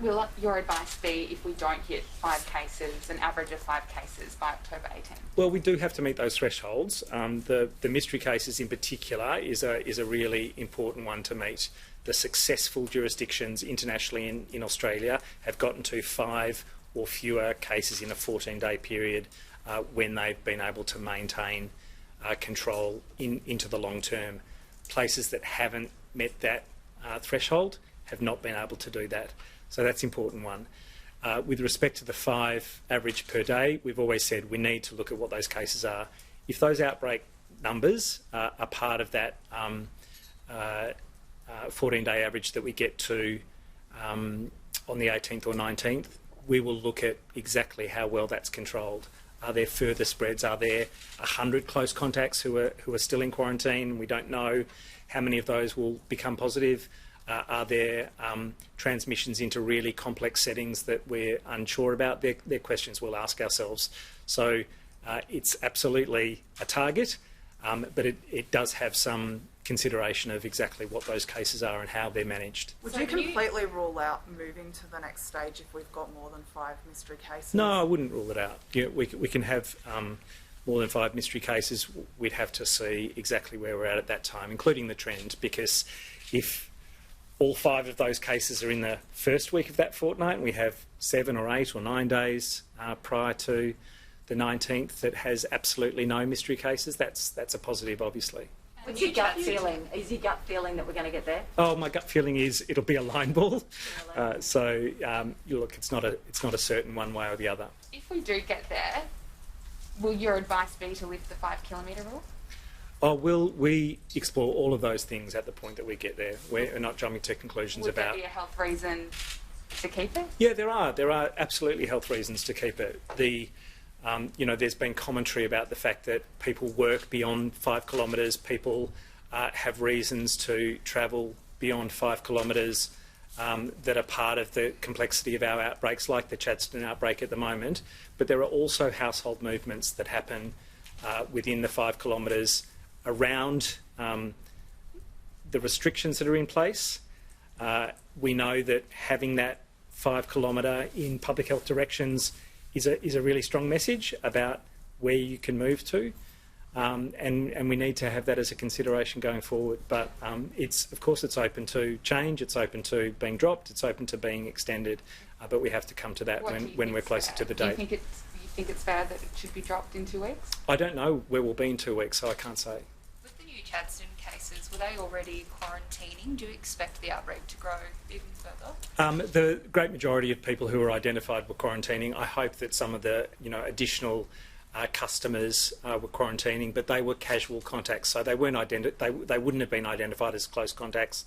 What will your advice be if we don't hit 5 cases, an average of 5 cases by October 18? Well, we do have to meet those thresholds. The mystery cases in particular is a really important one to meet. The successful jurisdictions internationally in Australia have gotten to 5 or fewer cases in a 14-day period when they've been able to maintain control into the long term. Places that haven't met that threshold have not been able to do that. So that's an important one. With respect to the 5 average per day, we've always said we need to look at what those cases are. If those outbreak numbers are part of that 14-day average that we get to on the 18th or 19th, we will look at exactly how well that's controlled. Are there further spreads? Are there 100 close contacts who are still in quarantine? We don't know how many of those will become positive. Are there transmissions into really complex settings that we're unsure about? They're questions we'll ask ourselves. So it's absolutely a target, but it does have some consideration of exactly what those cases are and how they're managed. Would you completely rule out moving to the next stage if we've got more than 5 mystery cases? No, I wouldn't rule it out. Yeah, we can have more than 5 mystery cases. We'd have to see exactly where we're at that time, including the trend, because if all 5 of those cases are in the first week of that fortnight, and we have 7 or 8 or 9 days prior to the 19th that has absolutely no mystery cases, that's a positive, obviously. What's your gut feeling? Is your gut feeling that we're going to get there? Oh, my gut feeling is it'll be a line ball. Look, it's not a certain one way or the other. If we do get there, will your advice be to lift the 5 kilometre rule? Oh, we explore all of those things at the point that we get there. We're not jumping to conclusions Would about... there be a health reason to keep it? Yeah, there are. There are absolutely health reasons to keep it. There's been commentary about the fact that people work beyond 5 kilometres, people have reasons to travel beyond 5 kilometres that are part of the complexity of our outbreaks, like the Chadstone outbreak at the moment. But there are also household movements that happen within the 5 kilometres around the restrictions that are in place. We know that having that 5 kilometre in public health directions is a really strong message about where you can move to, and we need to have that as a consideration going forward. But of course it's open to change, it's open to being dropped, it's open to being extended, but we have to come to that when we're closer to the date. Do you think it's fair that it should be dropped in 2 weeks? I don't know where we'll be in 2 weeks, so I can't say. With the new Chadstone cases, were they already quarantining? Do you expect the outbreak to grow even further? The great majority of people who were identified were quarantining. I hope that some of the additional customers were quarantining, but they were casual contacts, so they weren't they wouldn't have been identified as close contacts.